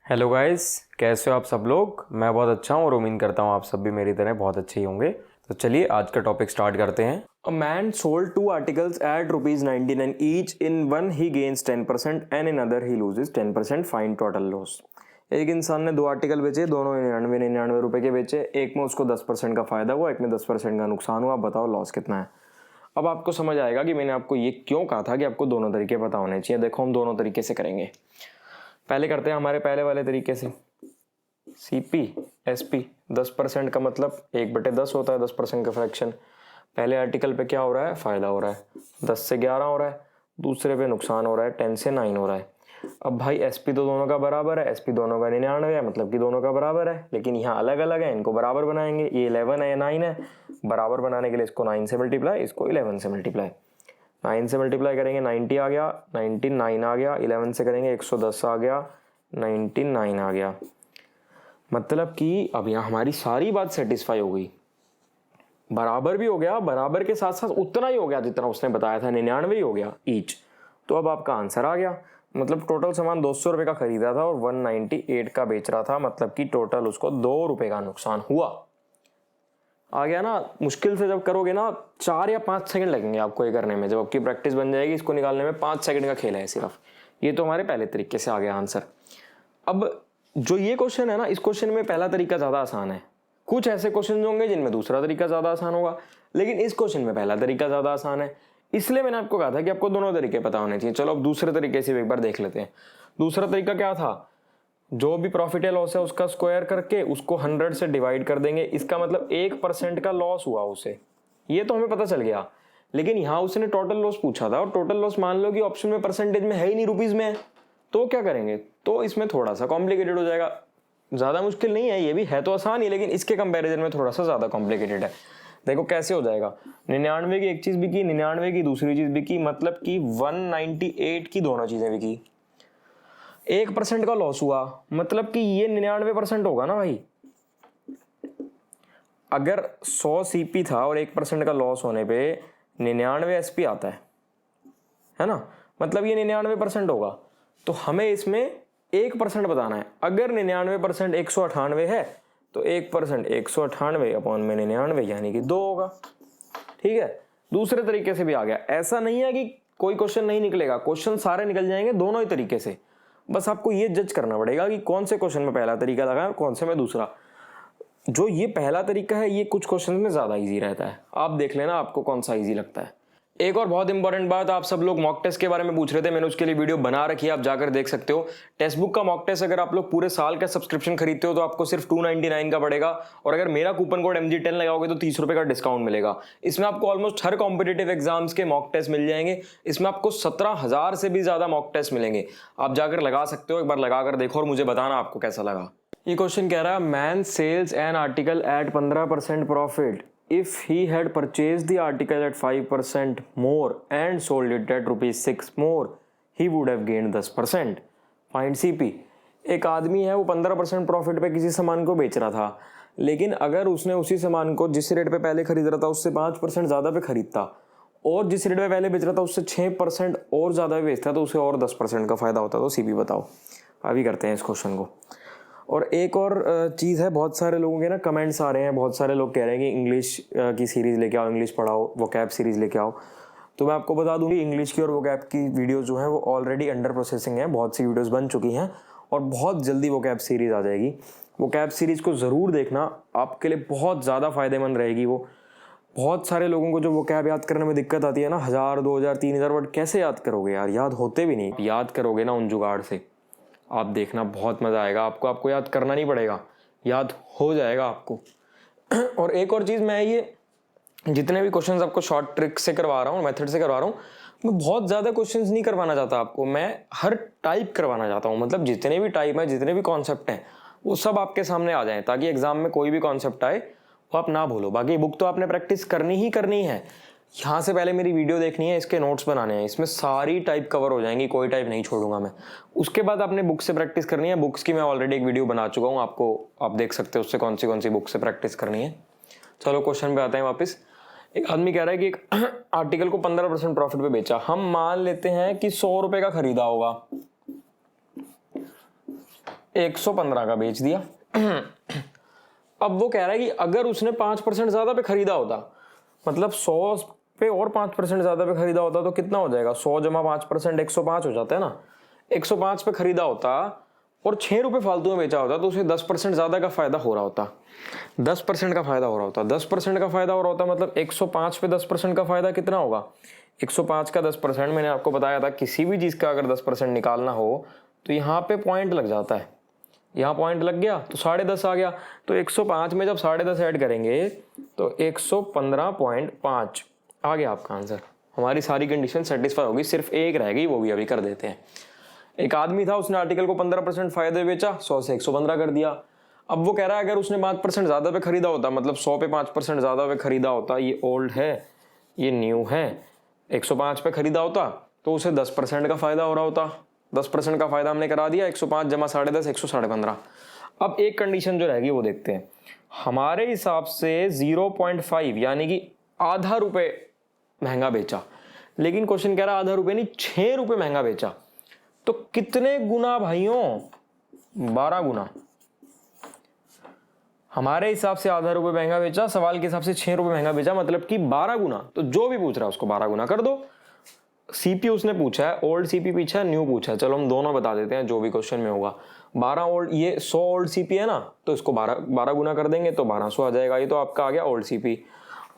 Hello guys, कैसे हो आप सब लोग। मैं बहुत अच्छा हूँ और उम्मीद करता हूँ आप सब भी मेरी तरह बहुत अच्छे ही होंगे। तो चलिए आज का टॉपिक स्टार्ट करते हैं। A man sold 2 articles at ₹99 each. In one he gains 10% and in other he loses 10%, find total loss. एक इंसान ने 2 आर्टिकल बेचे, दोनों 99 रुपए के बेचे। एक में उसको 10% का फायदा हुआ, एक में 10% का नुकसान हुआ। आप बताओ लॉस कितना है। अब आपको समझ आएगा कि मैंने आपको ये क्यों कहा था कि आपको दोनों तरीके पता होने चाहिए। देखो हम दोनों तरीके से करेंगे। पहले करते हैं हमारे पहले वाले तरीके से। CP SP 10% का मतलब 1/10 होता है, 10% का फ्रैक्शन। पहले आर्टिकल पे क्या हो रहा है, फायदा हो रहा है, 10 से 11 हो रहा है। दूसरे पे नुकसान हो रहा है, 10 से 9 हो रहा है। अब भाई SP तो दोनों का बराबर है, SP दोनों का 99 है, मतलब कि दोनों का बराबर है। लेकिन यहाँ अलग अलग है, इनको बराबर बनाएंगे। ये 11 है, ये 9 है। बराबर बनाने के लिए इसको 9 से मल्टीप्लाई, इसको 11 से मल्टीप्लाई। 9 से मल्टीप्लाई करेंगे 90 आ गया, 99 आ गया। 11 से करेंगे 110 आ गया, 99 आ गया। मतलब कि अब यहाँ हमारी सारी बात सेटिस्फाई हो गई। बराबर भी हो गया, बराबर के साथ साथ उतना ही हो गया जितना उसने बताया था, 99 ही हो गया ईच। तो अब आपका आंसर आ गया। मतलब टोटल सामान 200 रुपये का खरीदा था और 198 का बेच रहा था, मतलब कि टोटल उसको 2 रुपये का नुकसान हुआ। आ गया ना। मुश्किल से जब करोगे ना 4 या 5 सेकंड लगेंगे आपको ये करने में। जब आपकी प्रैक्टिस बन जाएगी, इसको निकालने में 5 सेकंड का खेल है सिर्फ। ये तो हमारे पहले तरीके से आ गया आंसर। अब जो ये क्वेश्चन है ना, इस क्वेश्चन में पहला तरीका ज़्यादा आसान है। कुछ ऐसे क्वेश्चन होंगे जिनमें दूसरा तरीका ज़्यादा आसान होगा, लेकिन इस क्वेश्चन में पहला तरीका ज़्यादा आसान है। इसलिए मैंने आपको कहा था कि आपको दोनों तरीके पता होने चाहिए। चलो अब दूसरे तरीके से एक बार देख लेते हैं। दूसरा तरीका क्या था, जो भी प्रॉफिट या लॉस है उसका स्क्वायर करके उसको 100 से डिवाइड कर देंगे। इसका मतलब 1% का लॉस हुआ उसे, ये तो हमें पता चल गया। लेकिन यहाँ उसने टोटल लॉस पूछा था, और टोटल लॉस मान लो कि ऑप्शन में परसेंटेज में है ही नहीं, रुपीज में है। तो क्या करेंगे, तो इसमें थोड़ा सा कॉम्प्लिकेटेड हो जाएगा। ज़्यादा मुश्किल नहीं है, ये भी है तो आसान ही, लेकिन इसके कंपैरिजन में थोड़ा सा ज़्यादा कॉम्प्लिकेटेड है। देखो कैसे हो जाएगा। 99 की एक चीज़ बिकी, 99 की दूसरी चीज़ बिकी, मतलब कि 198 की दोनों चीज़ें बिकी। 1% का लॉस हुआ, मतलब कि ये 99% होगा ना भाई। अगर 100 CP था और 1% का लॉस होने पे 99 SP आता है ना, मतलब ये 99% होगा। तो हमें इसमें 1% बताना है। अगर 99% 198 है तो 1% 198 अपॉन में 99 यानी कि 2 होगा। ठीक है, दूसरे तरीके से भी आ गया। ऐसा नहीं है कि कोई क्वेश्चन नहीं निकलेगा, क्वेश्चन सारे निकल जाएंगे दोनों ही तरीके से। बस आपको ये जज करना पड़ेगा कि कौन से क्वेश्चन में पहला तरीका लगा और कौन से में दूसरा। जो ये पहला तरीका है ये कुछ क्वेश्चन में ज़्यादा इजी रहता है। आप देख लेना आपको कौन सा इजी लगता है। एक और बहुत इंपॉर्टेंट बात, आप सब लोग मॉक टेस्ट के बारे में पूछ रहे थे, मैंने उसके लिए वीडियो बना रखी है, आप जाकर देख सकते हो। टेक्स्ट बुक का मॉक टेस्ट अगर आप लोग पूरे साल का सब्सक्रिप्शन खरीदते हो तो आपको सिर्फ 299 का पड़ेगा, और अगर मेरा कूपन कोड MG10 लगाओगे तो 30 रुपये का डिस्काउंट मिलेगा। इसमें आपको ऑलमोस्ट हर कॉम्पिटेटिव एग्जाम्स के मॉक टेस्ट मिल जाएंगे। इसमें आपको 17,000 से भी ज्यादा मॉक टेस्ट मिलेंगे। आप जाकर लगा सकते हो, एक बार लगा कर देखो और मुझे बताना आपको कैसा लगा। ये क्वेश्चन कह रहा है man sells an article at 15% profit if he had purchased the article at 5% more and sold it at ₹6 more, he would have gained 10%. Find CP. एक आदमी है, वो 15% प्रॉफिट पे किसी सामान को बेच रहा था, लेकिन अगर उसने उसी सामान को जिस रेट पे पहले खरीद रहा था उससे 5% ज़्यादा पे खरीदता, और जिस रेट पे पहले बेच रहा था उससे 6% और ज़्यादा पे बेचता, तो उसे और 10% का फ़ायदा होता। तो CP बताओ। अभी करते हैं इस क्वेश्चन को। और एक और चीज़ है, बहुत सारे लोगों के ना कमेंट्स आ रहे हैं, बहुत सारे लोग कह रहे हैं कि इंग्लिश की सीरीज़ लेके आओ, इंग्लिश पढ़ाओ, वोकैब सीरीज़ लेके आओ। तो मैं आपको बता दूँ कि इंग्लिश की और वोकैब की वीडियो जो है वो ऑलरेडी अंडर प्रोसेसिंग है। बहुत सी वीडियोस बन चुकी हैं और बहुत जल्दी वोकैब सीरीज़ आ जाएगी। वोकैब सीरीज़ को ज़रूर देखना, आपके लिए बहुत ज़्यादा फ़ायदेमंद रहेगी वो। बहुत सारे लोगों को जो वोकैब याद करने में दिक्कत आती है ना, 1000 2000 3000 वर्ड कैसे याद करोगे यार, याद होते भी नहीं। याद करोगे ना उन जुगाड़ से, आप देखना बहुत मज़ा आएगा आपको याद करना नहीं पड़ेगा, याद हो जाएगा आपको। और एक और चीज़, मैं ये जितने भी क्वेश्चंस आपको शॉर्ट ट्रिक से करवा रहा हूँ, मेथड से करवा रहा हूँ, मैं बहुत ज़्यादा क्वेश्चंस नहीं करवाना चाहता आपको, मैं हर टाइप करवाना चाहता हूँ। मतलब जितने भी टाइप हैं, जितने भी कॉन्सेप्ट हैं, वो सब आपके सामने आ जाएँ, ताकि एग्जाम में कोई भी कॉन्सेप्ट आए वो आप ना भूलो। बाकी बुक तो आपने प्रैक्टिस करनी ही करनी है। यहाँ से पहले मेरी वीडियो देखनी है, इसके नोट्स बनाने हैं, इसमें सारी टाइप कवर हो जाएंगी, कोई टाइप नहीं छोड़ूंगा मैं। उसके बाद आपने बुक से प्रैक्टिस करनी है। बुक्स की मैं ऑलरेडी एक वीडियो बना चुका हूँ, आपको आप देख सकते हो उससे कौन सी बुक से प्रैक्टिस करनी है। चलो क्वेश्चन पे आते हैं वापस। एक आदमी कह रहा है कि एक आर्टिकल को 15% प्रॉफिट पे बेचा। हम मान लेते हैं कि 100 रुपए का खरीदा होगा। 115 का बेच दिया। अब वो कह रहा है कि अगर उसने 5% ज़्यादा पे खरीदा होता, मतलब 100 पे और 5% ज़्यादा पे खरीदा होता तो कितना हो जाएगा, 100 जमा 5% 105 हो जाता है ना। 105 पे खरीदा होता और 6 रुपये फालतू में बेचा होता तो उसे 10% ज़्यादा का फायदा हो रहा होता, 10% का फायदा हो रहा होता, 10% का फायदा हो रहा होता, मतलब 105 पे 10% का फायदा कितना होगा, 105 का 10%, मैंने आपको बताया था किसी भी चीज़ का अगर 10% निकालना हो तो यहाँ पे पॉइंट लग जाता है, यहाँ पॉइंट लग गया तो 10.5 आ गया, तो 105 में जब 10.5 ऐड करेंगे तो 115.5 आ गया आपका आंसर। हमारी सारी कंडीशन सेटिस्फाई होगी, सिर्फ एक रह गई, वो भी अभी कर देते हैं। एक आदमी था, उसने आर्टिकल को 15% फायदे बेचा, 100 से 115 कर दिया। अब वो कह रहा है अगर उसने 5% ज़्यादा पे खरीदा होता, मतलब 100 पे 5% ज़्यादा पे खरीदा होता, ये ओल्ड है ये न्यू है, 105 पे खरीदा होता तो उसे 10% का फायदा हो रहा होता। 10% का फायदा हमने करा दिया, 105 जमा 10.5 115। अब एक कंडीशन जो रहेगी वो देखते हैं। हमारे हिसाब से 0.5 यानी कि आधा रुपये महंगा बेचा, लेकिन क्वेश्चन कह रहा है आधा रुपये नहीं 6 रुपये महंगा बेचा, तो कितने गुना भाइयों, 12 गुना। हमारे हिसाब से आधा रुपये महंगा बेचा, सवाल के हिसाब से 6 रुपये महंगा बेचा, मतलब कि 12 गुना। तो जो भी पूछ रहा है उसको 12 गुना कर दो। सीपी उसने पूछा है, ओल्ड सीपी पूछा है, न्यू पूछा है, चलो हम दोनों बता देते हैं जो भी क्वेश्चन में होगा। 12 ओल्ड, ये 100 ओल्ड सीपी है ना, तो इसको 12 गुना कर देंगे तो 1200 आ जाएगा, ये तो आपका आ गया ओल्ड सीपी।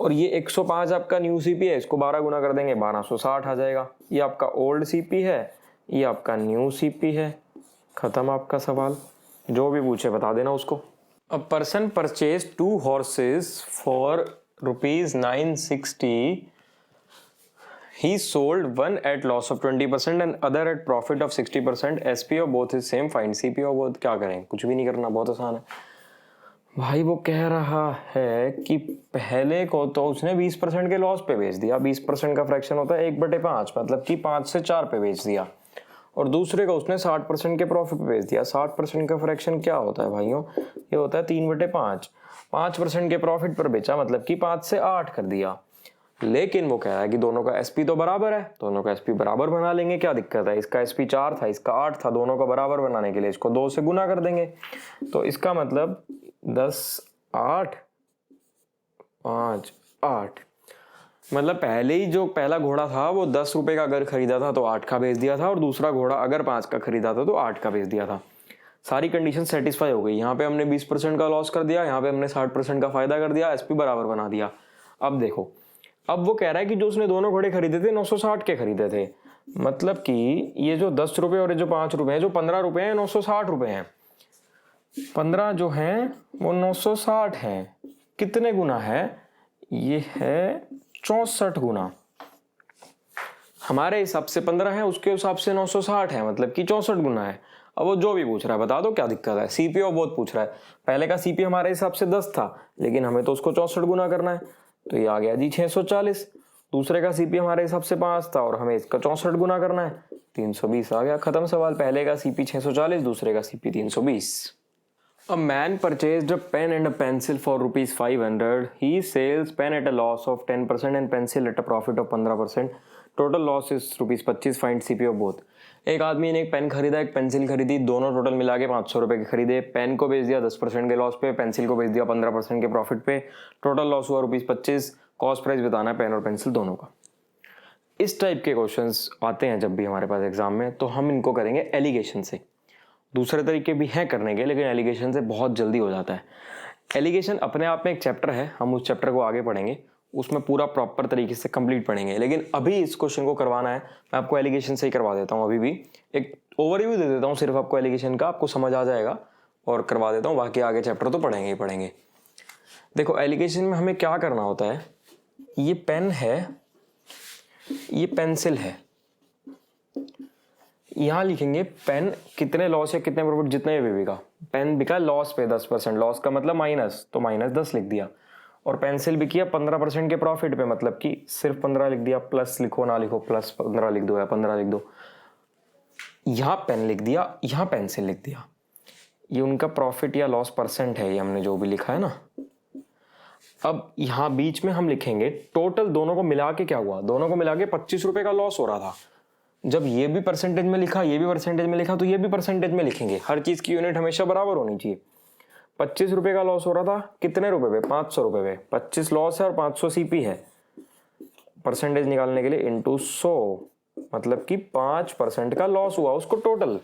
और ये 105 आपका न्यू सीपी है, इसको 12 गुना कर देंगे 1260 आ जाएगा। ये आपका ओल्ड सीपी है, ये आपका न्यू सीपी है, खत्म आपका सवाल। जो भी पूछे बता देना उसको। A person purchase 2 horses for ₹960. He sold one at loss of 20% and other at profit of 60%. SP of both is same. Find CP of both. क्या करें, कुछ भी नहीं करना, बहुत आसान है भाई। वो कह रहा है कि पहले को तो उसने 20% के लॉस पे बेच दिया, 20% का फ्रैक्शन होता है 1/5, मतलब कि 5 से 4 पे बेच दिया, और दूसरे को उसने 60% के प्रॉफिट पे बेच दिया। 60% का फ्रैक्शन क्या होता है भाइयों, ये होता है 3/5। 5% के प्रॉफिट पर बेचा, मतलब कि 5 से 8 कर दिया। लेकिन वो कह रहा है कि दोनों का एसपी तो बराबर है, दोनों का एसपी बराबर बना लेंगे, क्या दिक्कत है। इसका एसपी 4 था, इसका 8 था, दोनों का बराबर बनाने के लिए इसको 2 से गुना कर देंगे। तो इसका मतलब 10 8 5 8, मतलब पहले ही जो पहला घोड़ा था वो 10 रुपए का अगर खरीदा था तो 8 का बेच दिया था, और दूसरा घोड़ा अगर 5 का खरीदा था तो 8 का बेच दिया था। सारी कंडीशन सेटिस्फाई हो गई। यहाँ पे हमने 20% का लॉस कर दिया, यहाँ पे हमने 60% का फायदा कर दिया, एसपी बराबर बना दिया। अब देखो, अब वो कह रहा है कि जो उसने दोनों घोड़े खरीदे थे 960 के खरीदे थे, मतलब कि ये जो 10 रुपये और ये जो 5 रुपये हैं, जो 15 रुपये हैं 960 रुपये हैं, 15 जो हैं वो 960 हैं। कितने गुना है, ये है 64 गुना। हमारे हिसाब से 15 है, उसके हिसाब से 960 है, मतलब कि 64 गुना है। अब वो जो भी पूछ रहा है बता दो, क्या दिक्कत है। सीपी और बहुत पूछ रहा है, पहले का सीपी हमारे हिसाब से 10 था, लेकिन हमें तो उसको 64 गुना करना है, तो ये आ गया जी 640। दूसरे का सीपी हमारे हिसाब से 5 था और हमें इसका 64 गुना करना है, 320 आ गया, खत्म सवाल। पहले का सीपी 640, दूसरे का CP 320। A man purchased a pen and a pencil for ₹500. He sells pen at a loss of 10% and pencil at a profit of 15%. Total loss is ₹25. Find CP of both. एक आदमी ने एक pen खरीदा, एक pencil खरीदी, दोनों total मिला के 500 रुपये के खरीदे। पेन को बेच दिया 10% के लॉस पे, पेंसिल को बेच दिया 15% के प्रॉफिट पे। टोटल लॉस हुआ ₹25। कॉस्ट प्राइस बताना है पेन और पेंसिल दोनों का। इस टाइप के क्वेश्चंस आते हैं जब भी हमारे पास एग्जाम में, तो हम इनको करेंगे एलिगेशन से। दूसरे तरीके भी हैं करने के, लेकिन एलिगेशन से बहुत जल्दी हो जाता है। एलिगेशन अपने आप में एक चैप्टर है, हम उस चैप्टर को आगे पढ़ेंगे, उसमें पूरा प्रॉपर तरीके से कंप्लीट पढ़ेंगे। लेकिन अभी इस क्वेश्चन को करवाना है, मैं आपको एलिगेशन से ही करवा देता हूँ। अभी भी एक ओवरव्यू दे देता हूँ सिर्फ आपको एलिगेशन का, आपको समझ आ जाएगा, और करवा देता हूँ। बाकी आगे चैप्टर तो पढ़ेंगे ही पढ़ेंगे। देखो एलिगेशन में हमें क्या करना होता है, ये पेन है, ये पेंसिल है, यहाँ लिखेंगे पेन कितने लॉस या कितने प्रॉफिट, जितने भी बिका। पेन बिका लॉस पे 10%, लॉस का मतलब माइनस, तो -10 लिख दिया। और पेंसिल बिकी है 15% के प्रॉफिट पे, मतलब कि सिर्फ 15 लिख दिया, प्लस लिखो ना लिखो, प्लस 15 लिख दो या 15 लिख दो। यहाँ पेन लिख दिया, यहाँ पेंसिल लिख दिया। ये उनका प्रॉफिट या लॉस परसेंट है, ये हमने जो भी लिखा है ना। अब यहाँ बीच में हम लिखेंगे टोटल दोनों को मिला के क्या हुआ। दोनों को मिला के 25 रुपये का लॉस हो रहा था, जब ये भी परसेंटेज में लिखा, ये भी परसेंटेज में लिखा, तो ये भी परसेंटेज में लिखेंगे। हर चीज़ की यूनिट हमेशा बराबर होनी चाहिए। 25 रुपये का लॉस हो रहा था, कितने रुपए पे? 500 रुपये पे। 25 लॉस है और 500 सीपी है। परसेंटेज निकालने के लिए इंटू 100, मतलब कि 5% का लॉस हुआ उसको टोटल,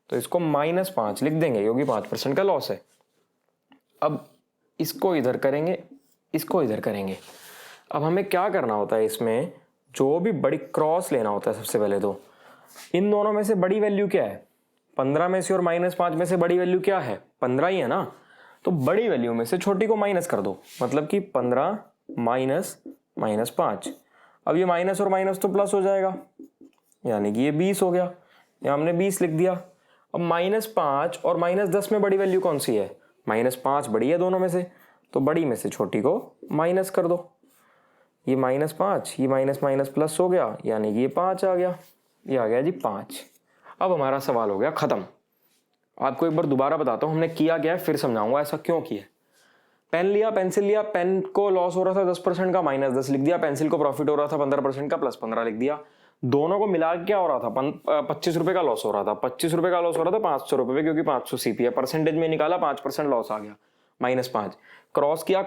तो इसको -5 लिख देंगे क्योंकि 5% का लॉस है। अब इसको इधर करेंगे, इसको इधर करेंगे। अब हमें क्या करना होता है, इसमें जो भी बड़ी क्रॉस लेना होता है। सबसे पहले तो इन दोनों में से बड़ी वैल्यू क्या है? 15 में से और -5 में से बड़ी वैल्यू क्या है? 15 ही है ना। तो बड़ी वैल्यू में से छोटी को माइनस कर दो, मतलब कि 15 माइनस -5। अब ये माइनस और माइनस तो प्लस हो जाएगा, यानी कि ये 20 हो गया। यहाँ हमने 20 लिख दिया। अब -5 और -10 में बड़ी वैल्यू कौन सी है? -5 बड़ी है दोनों में से, तो बड़ी में से छोटी को माइनस कर दो। ये -5, ये माइनस माइनस प्लस हो गया, यानी कि ये 5 आ गया। ये आ गया जी 5। अब हमारा सवाल हो गया ख़त्म। आपको एक बार दोबारा बताता हूँ हमने किया क्या है, फिर समझाऊंगा ऐसा क्यों किया। पेन लिया, पेंसिल लिया, पेन को लॉस हो रहा था 10% का, -10 लिख दिया। पेंसिल को प्रॉफिट हो रहा था 15% का, +15 लिख दिया। दोनों को मिला क्या हो रहा था? 25 रुपये का लॉस हो रहा था। 25 रुपये का लॉस हो रहा था 500 रुपये, क्योंकि 500 सीपी है। परसेंटेज में निकाला, 5% लॉस आ गया, -5। क्रॉस किया,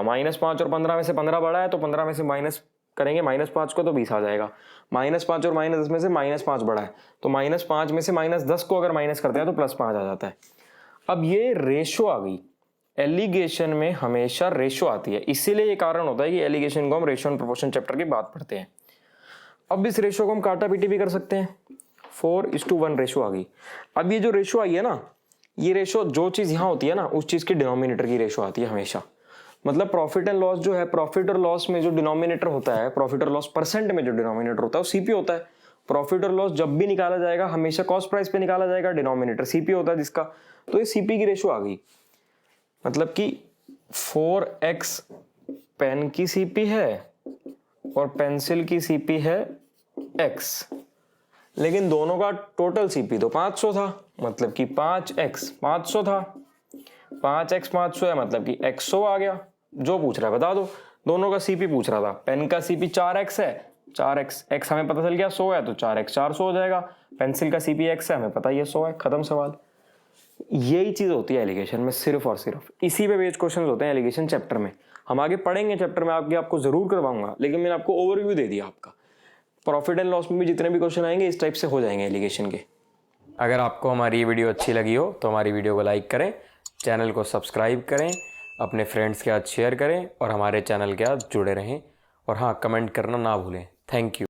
-5 और 15 में से 15 बड़ा है, तो 15 में से माइनस करेंगे -5 को, तो 20 आ जाएगा। -5 और -10 में से -5 बड़ा है, तो -5 में से -10 को अगर माइनस करते हैं तो +5 आ जाता है। अब ये रेशो आ गई। एलिगेशन में हमेशा रेशो आती है, इसीलिए ये कारण होता है कि एलिगेशन को हम रेशो एंड प्रोपोर्शन चैप्टर की बात पढ़ते हैं। अब इस रेशो को हम काटा पीटी भी कर सकते हैं। 4:1 रेशो आ गई। अब ये जो रेशो आई है ना, ये रेशो जो चीज़ यहाँ होती है ना, उस चीज़ की डिनोमिनेटर की रेशो आती है हमेशा। मतलब प्रॉफिट एंड लॉस जो है, प्रॉफिट और लॉस में जो डिनोमिनेटर होता है, प्रॉफिट और लॉस परसेंट में जो डिनोमिनेटर होता है वो सीपी होता है। प्रॉफिट और लॉस जब भी निकाला जाएगा हमेशा कॉस्ट प्राइस पे निकाला जाएगा, डिनोमिनेटर सीपी होता है जिसका। तो ये सीपी की रेशो आ गई, मतलब कि 4x पेन की सीपी है और पेंसिल की सीपी है x, लेकिन दोनों का टोटल सीपी तो 500 था, मतलब कि 5x 500 था। 5x 500 है, मतलब कि x 100 आ गया। जो पूछ रहा है बता दो। दोनों का सीपी पूछ रहा था। पेन का सीपी 4x है, 4x x हमें पता चल गया 100 है, तो 4x 400 हो जाएगा। पेंसिल का सीपी x है, हमें पता ही है 100 है, खत्म सवाल। यही चीज होती है एलिगेशन में, सिर्फ और सिर्फ इसी पे बेस्ड क्वेश्चन होते हैं एलिगेशन चैप्टर में। हम आगे पढ़ेंगे चैप्टर में, आपको जरूर करवाऊंगा, लेकिन मैंने आपको ओवरव्यू दे दिया आपका। प्रॉफिट एंड लॉस में भी जितने भी क्वेश्चन आएंगे इस टाइप से हो जाएंगे एलिगेशन के। अगर आपको हमारी ये वीडियो अच्छी लगी हो तो हमारी वीडियो को लाइक करें, चैनल को सब्सक्राइब करें, अपने फ्रेंड्स के साथ शेयर करें और हमारे चैनल के साथ जुड़े रहें। और हाँ, कमेंट करना ना भूलें। Thank you.